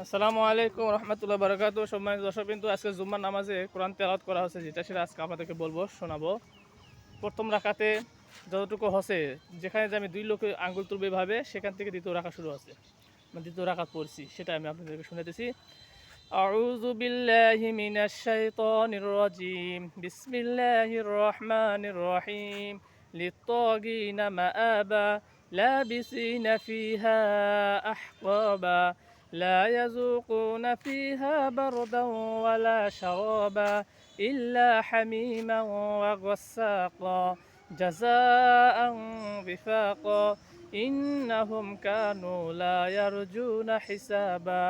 আসসালামু আলাইকুম রহমতুল্লাহ বারাকাতু। সম্মানিত দর্শক, কিন্তু আজকে জুম্মার নামাজে কোরআন তেলাওয়াত করা হচ্ছে, যেটা সেটা আজকে আপনাদেরকে বলবো, শোনাবো। প্রথম রাকাতে যতটুকু হচ্ছে, যেখানে যে আমি 2 লোক আঙ্গুল তুলবে ভাবে, সেখান থেকে দ্বিতীয় রাকাত শুরু হচ্ছে, মানে দ্বিতীয় রাকাত পড়ছি, সেটা আমি আপনাদেরকে শুনাতেছি। আউযু বিল্লাহি মিনাশ শাইতানির রাজিম, বিসমিল্লাহির রহমানির রহিম। লিত্তাগিনা মাআবা, লাবিসিনা ফিহা আহকাবা, لا يذوقون فيها بردا ولا شرابا إلا حميما وغساقا جزاء وفاقا إنهم كانوا لا يرجون حسابا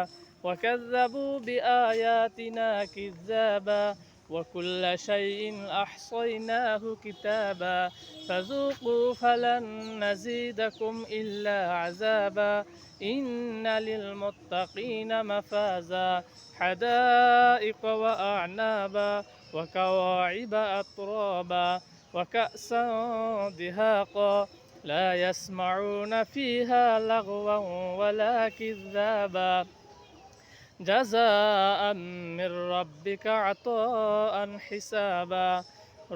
وكذبوا بآياتنا كذابا وكل شيء أحصيناه كتابا فذوقوا فلن نزيدكم إلا عذابا إن للمتقين مفازا حدائق وأعنابا وكواعب أترابا وكأسا دهاقا لا يسمعون فيها لغوا ولا كذابا جزاء من ربك عطاء حسابا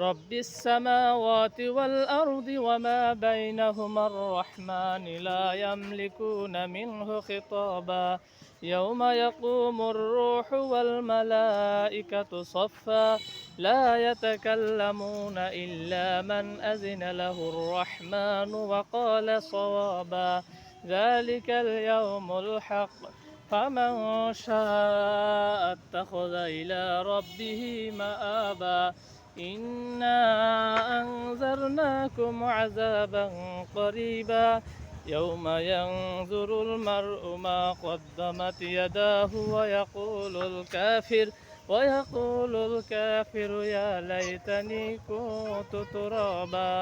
رب السماوات والأرض وما بينهما الرحمن لا يملكون منه خطابا يوم يقوم الروح والملائكة صفا لا يتكلمون إلا من أذن له الرحمن وقال صوابا ذلك اليوم الحق فمن شاء اتخذ إلى ربه مآبا إنا أنذرناكم عذابا قريبا يوم ينظر المرء ما قدمت يداه ويقول الكافر يا ليتني كنت ترابا।